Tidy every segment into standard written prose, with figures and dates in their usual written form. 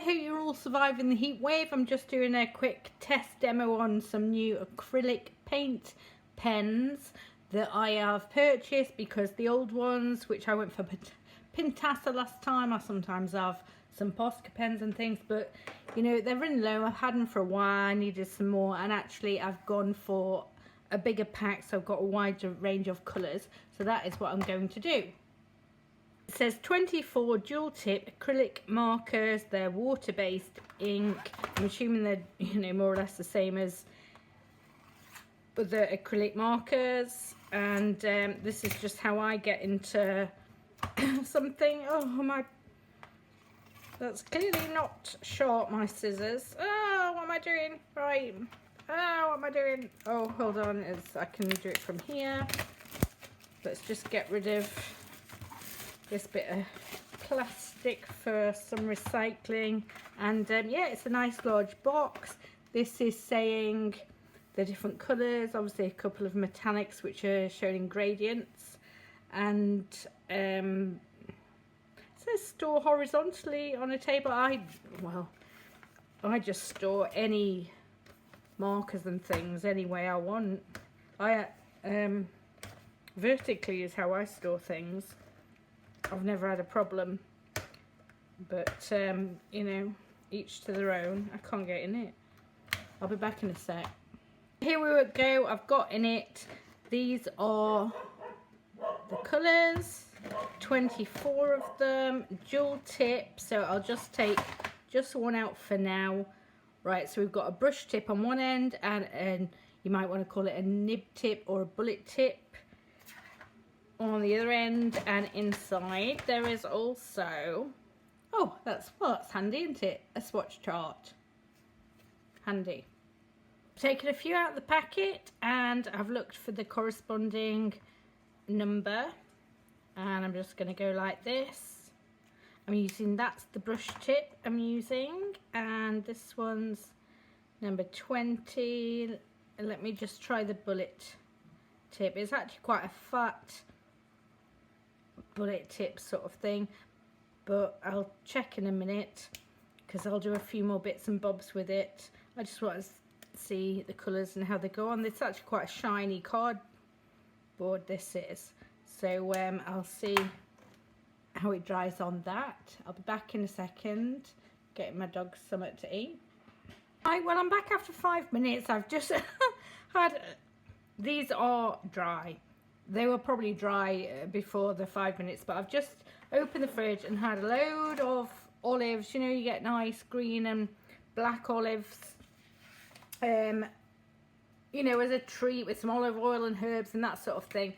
hope you're all surviving the heat wave. I'm just doing a quick test demo on some new acrylic paint pens that I have purchased, because the old ones, which I went for Pintasa last time, I sometimes have some Posca pens and things, but you know, they're running low. I've had them for a while, I needed some more, and actually I've gone for a bigger pack, so I've got a wider range of colours, so that is what I'm going to do. It says 24 dual tip acrylic markers. They're water-based ink. I'm assuming they're, you know, more or less the same as the acrylic markers. And this is just how I get into something. Oh my, that's clearly not sharp, my scissors. Oh, what am I doing? Right. Oh, what am I doing? Oh, hold on, I can do it from here. Let's just get rid of this bit of plastic for some recycling. And yeah, it's a nice large box. This is saying the different colours, obviously a couple of metallics which are shown in gradients, and it says store horizontally on a table. I just store any markers and things any way I want. Vertically is how I store things. I've never had a problem, but you know, each to their own. I can't get in it. I'll be back in a sec. Here we go. I've got in it. These are the colours, 24 of them, dual tip, so I'll just take just one out for now. Right, so we've got a brush tip on one end, and you might want to call it a nib tip or a bullet tip on the other end. And inside there is also, oh, that's handy, isn't it? A swatch chart. Handy. Taken a few out of the packet, and I've looked for the corresponding number, and I'm just going to go like this. I'm using, that's the brush tip I'm using, and this one's number 20. Let me just try the bullet tip. It's actually quite a fat bullet tip sort of thing, but I'll check in a minute because I'll do a few more bits and bobs with it. I just want to see the colours and how they go on. It's actually quite a shiny cardboard, this is, so I'll see how it dries on that. I'll be back in a second, getting my dog something to eat. Right, well, I'm back after 5 minutes. I've just had, these are dry. They were probably dry before the 5 minutes, but I've just opened the fridge and had a load of olives. You know, you get nice green and black olives, you know, as a treat with some olive oil and herbs and that sort of thing.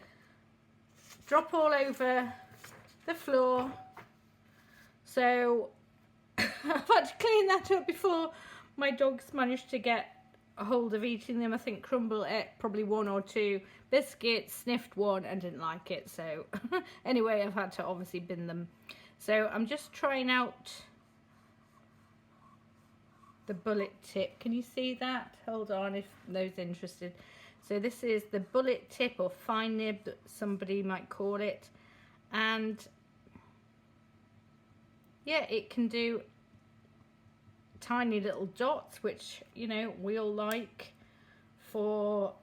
Drop all over the floor. So I've had to clean that up before my dogs managed to get a hold of eating them. I think Crumble ate probably one or two. Biscuit sniffed one and didn't like it, so anyway, I've had to obviously bin them. So I'm just trying out the bullet tip. Can you see that? Hold on, if those interested. So this is the bullet tip, or fine nib, somebody might call it, and yeah, it can do tiny little dots, which, you know, we all like for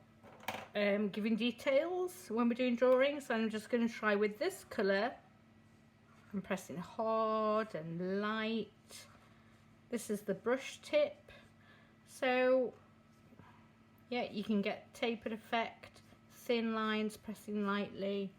giving details when we're doing drawings. So I'm just going to try with this colour. I'm pressing hard and light. This is the brush tip, so yeah, you can get tapered effect, thin lines, pressing lightly.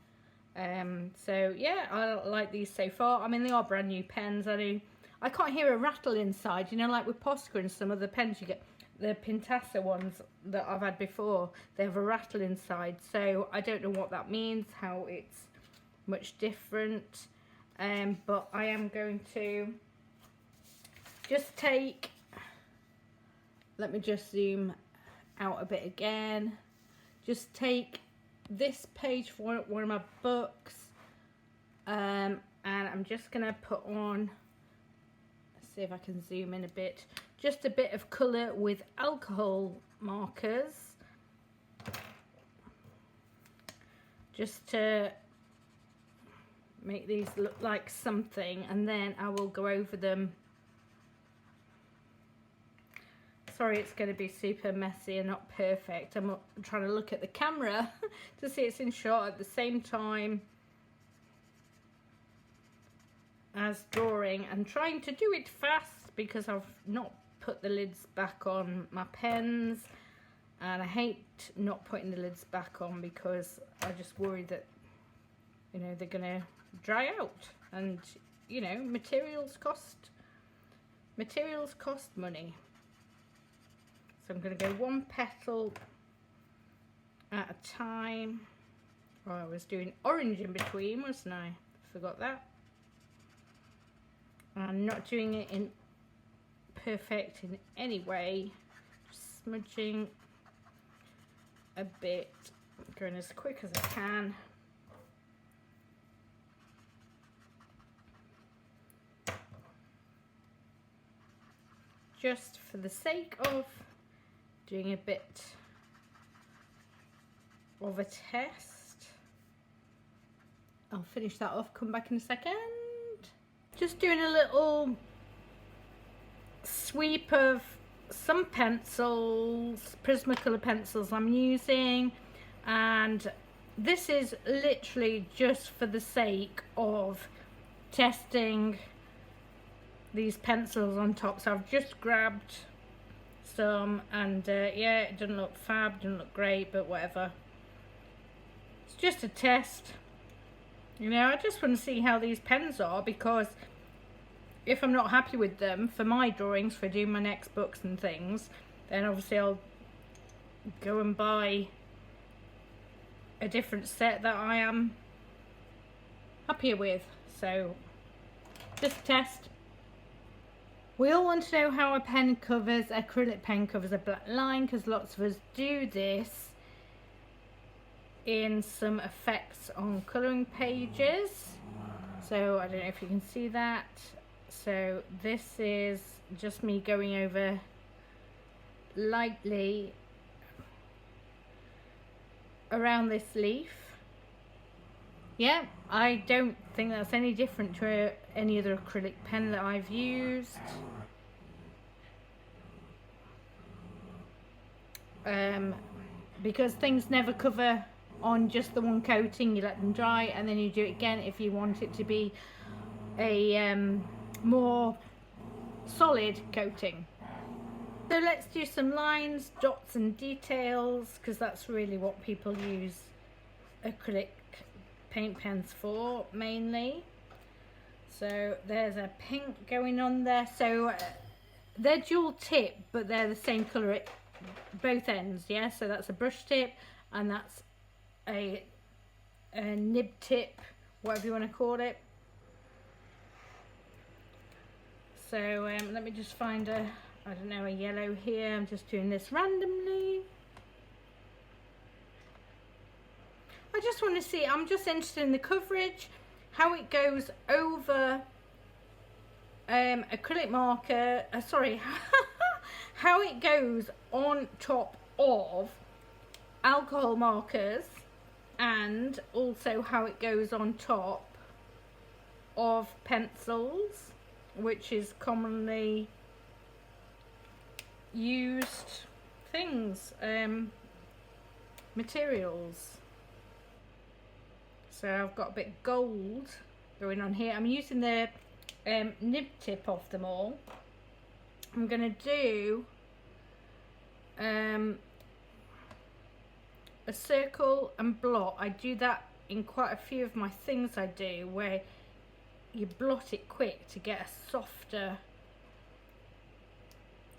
So yeah, I like these so far. I mean, they are brand new pens. I can't hear a rattle inside, you know, like with Posca and some of the pens you get, the Pintasa ones that I've had before, they have a rattle inside, so I don't know what that means, how it's much different, but I am going to just take, let me just zoom out a bit again, just take this page for one of my books, and I'm just going to put on, see if I can zoom in a bit, just a bit of colour with alcohol markers, just to make these look like something, and then I will go over them sorry it's going to be super messy and not perfect. I'm trying to look at the camera to see it's in shot at the same time as drawing, and trying to do it fast because I've not put the lids back on my pens, and I hate not putting the lids back on because I just worry that, you know, they're gonna dry out, and you know, materials cost money. So I'm going to go one petal at a time. Oh, I was doing orange in between, wasn't I? Forgot that. I'm not doing it in perfect in any way. Just smudging a bit, going as quick as I can. Just for the sake of doing a bit of a test. I'll finish that off, come back in a second. Just doing a little sweep of some pencils, Prismacolor pencils I'm using, and this is literally just for the sake of testing these pencils on top. So I've just grabbed some, and yeah, it doesn't look fab, doesn't look great, but whatever. It's just a test, you know. I just want to see how these pens are, because if I'm not happy with them for my drawings, for doing my next books and things, then obviously I'll go and buy a different set that I am happier with. So just a test. We all want to know how a pen covers, acrylic pen covers a black line, because lots of us do this in some effects on colouring pages. So I don't know if you can see that. So this is just me going over lightly around this leaf. Yeah, I don't think that's any different to any other acrylic pen that I've used. Because things never cover on just the one coating. You let them dry and then you do it again if you want it to be a more solid coating. So let's do some lines, dots and details, because that's really what people use acrylic paint pens for mainly. So there's a pink going on there. So they're dual tip, but they're the same colour at both ends. Yeah, so that's a brush tip and that's a nib tip, whatever you want to call it. So let me just find a, I don't know, a yellow here. I'm just doing this randomly. I just want to see, I'm just interested in the coverage, how it goes over acrylic marker, sorry, how it goes on top of alcohol markers, and also how it goes on top of pencils, which is commonly used things, materials. So I've got a bit gold going on here. I'm using the nib tip of them all. I'm going to do a circle and blot. I do that in quite a few of my things I do, where you blot it quick to get a softer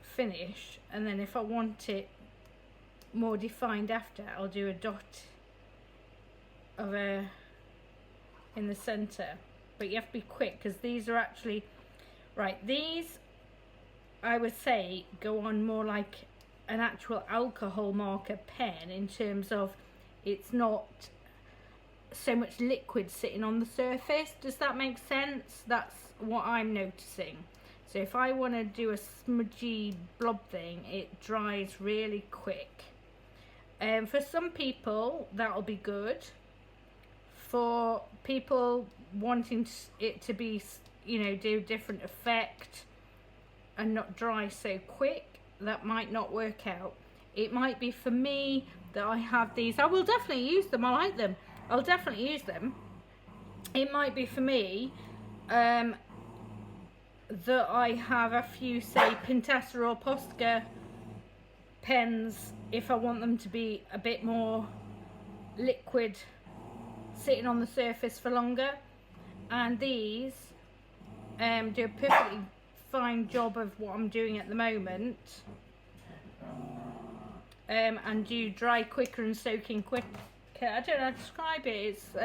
finish, and then if I want it more defined after, I'll do a dot of a in the center. But you have to be quick, because these are actually, right, these I would say go on more like an actual alcohol marker pen, in terms of it's not so much liquid sitting on the surface. Does that make sense? That's what I'm noticing. So if I want to do a smudgy blob thing, it dries really quick. For some people that'll be good. For people wanting it to be, you know, do a different effect and not dry so quick, that might not work out. It might be for me that I have these. I will definitely use them. I like them. I'll definitely use them. It might be for me that I have a few, say, Pintasa or Posca pens if I want them to be a bit more liquid, sitting on the surface for longer. And these do a perfectly fine job of what I'm doing at the moment, and do dry quicker and soak in quicker. I don't know how to describe it. It's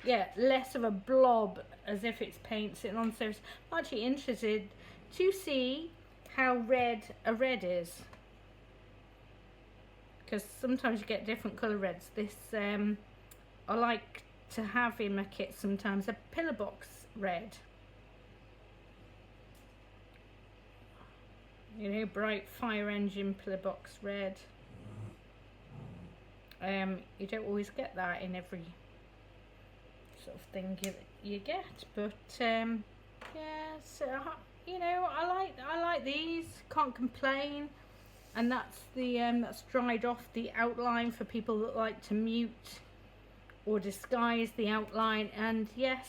yeah, less of a blob, as if it's paint sitting on the surface. I'm actually interested to see how red a red is, because sometimes you get different colour reds. This I like to have in my kit sometimes, a pillar box red. You know, bright fire engine pillar box red. You don't always get that in every sort of thing you get, but yeah, so you know, I like these, can't complain. And that's the that's dried off the outline for people that like to mute or disguise the outline. And yes,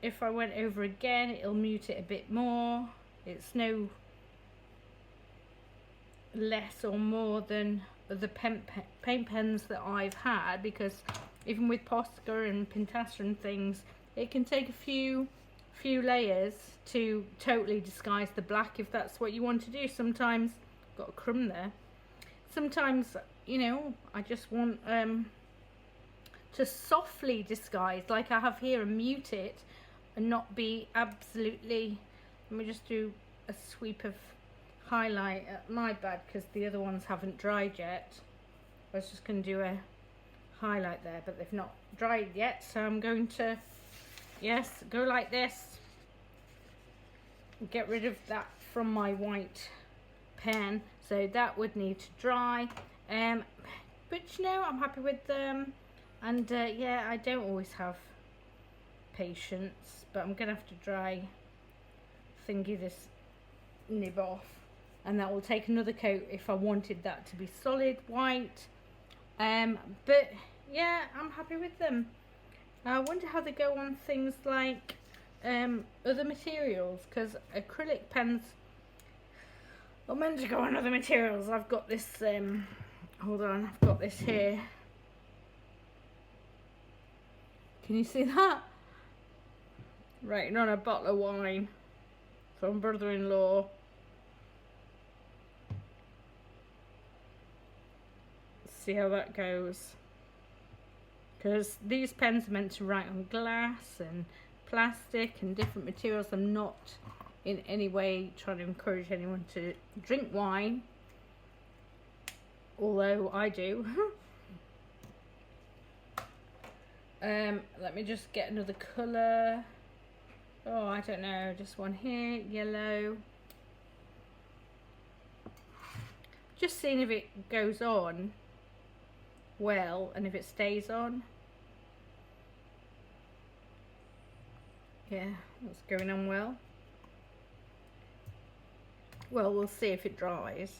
if I went over again, it'll mute it a bit more. It's no less or more than the paint pens that I've had, because even with Posca and Pintasa and things, it can take a few layers to totally disguise the black, if that's what you want to do. Sometimes, got a crumb there, sometimes, you know, I just want to softly disguise like I have here, and mute it and not be absolutely. Let me just do a sweep of highlight at my bad, because the other ones haven't dried yet. I was just going to do a highlight there, but they've not dried yet, so I'm going to, yes, go like this, get rid of that from my white pen, so that would need to dry. But you know, I'm happy with them. And yeah, I don't always have patience, but I'm gonna have to dry thingy this nib off, and that will take another coat if I wanted that to be solid white. But yeah, I'm happy with them. I wonder how they go on things like other materials, because acrylic pens are meant to go on other materials. I've got this hold on, I've got this here. Can you see that? Writing on a bottle of wine from brother-in-law. See how that goes, because these pens are meant to write on glass and plastic and different materials. I'm not in any way trying to encourage anyone to drink wine, although I do. Let me just get another colour. Oh, I don't know, just one here, yellow. Just seeing if it goes on well and if it stays on. Yeah, that's going on well. Well, we'll see if it dries.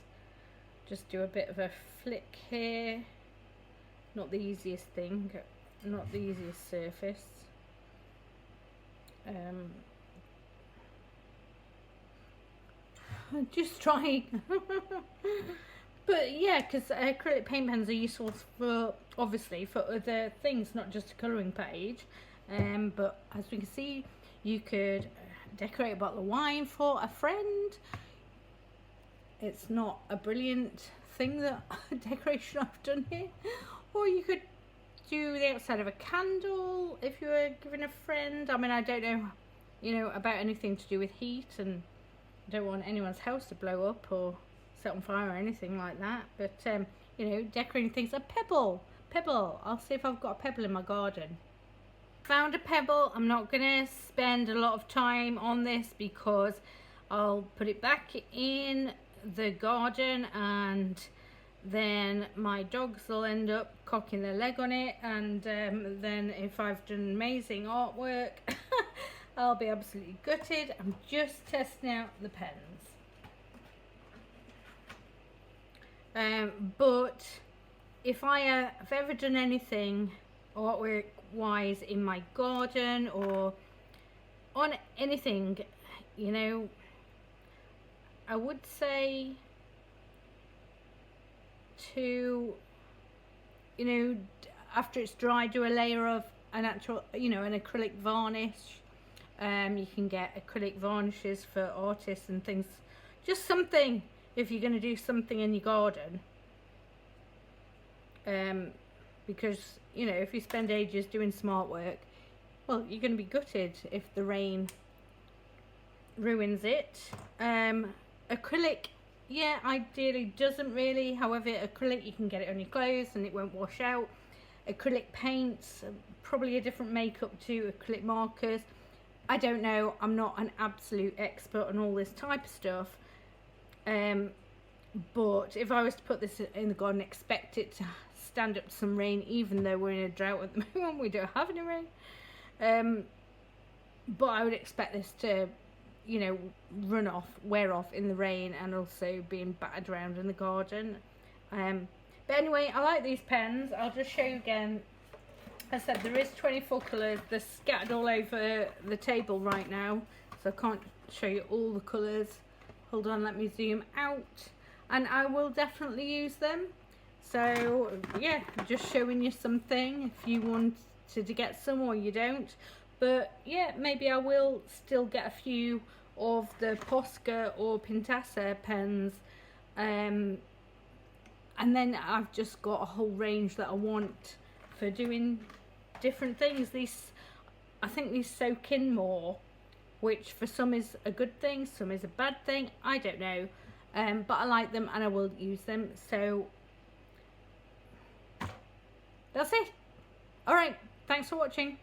Just do a bit of a flick here. Not the easiest thing, not the easiest surface. Just trying. But yeah, because acrylic paint pens are useful for, obviously, for other things, not just a colouring page. But as we can see, you could decorate a bottle of wine for a friend. It's not a brilliant thing, that decoration I've done here. Or you could do the outside of a candle if you were giving a friend. I mean, I don't know, you know, about anything to do with heat, and I don't want anyone's house to blow up or set on fire or anything like that. But you know, decorating things. A pebble. I'll see if I've got a pebble in my garden. Found a pebble. I'm not gonna spend a lot of time on this, because I'll put it back in the garden, and then my dogs will end up cocking their leg on it, and then if I've done amazing artwork, I'll be absolutely gutted. I'm just testing out the pens. But if I have ever done anything artwork wise in my garden or on anything, you know, I would say to, you know, after it's dry, do a layer of an actual, you know, an acrylic varnish. You can get acrylic varnishes for artists and things. Just something if you're going to do something in your garden. Because, you know, if you spend ages doing smart work, well, you're going to be gutted if the rain ruins it. Acrylic, yeah, ideally doesn't really. However, acrylic, you can get it on your clothes and it won't wash out. Acrylic paints, probably a different makeup to acrylic markers. I don't know, I'm not an absolute expert on all this type of stuff. But if I was to put this in the garden, expect it to stand up to some rain, even though we're in a drought at the moment, we don't have any rain. But I would expect this to, you know, run off, wear off in the rain, and also being battered around in the garden. But anyway, I like these pens. I'll just show you again. As I said, there is 24 colours. They're scattered all over the table right now, so I can't show you all the colours. Hold on, let me zoom out. And I will definitely use them. So yeah, just showing you something if you wanted to get some or you don't. But yeah, maybe I will still get a few of the Posca or Pintasa pens. And then I've just got a whole range that I want for doing different things. These, I think these soak in more, which for some is a good thing, some is a bad thing, I don't know. But I like them and I will use them. So that's it. Alright, thanks for watching.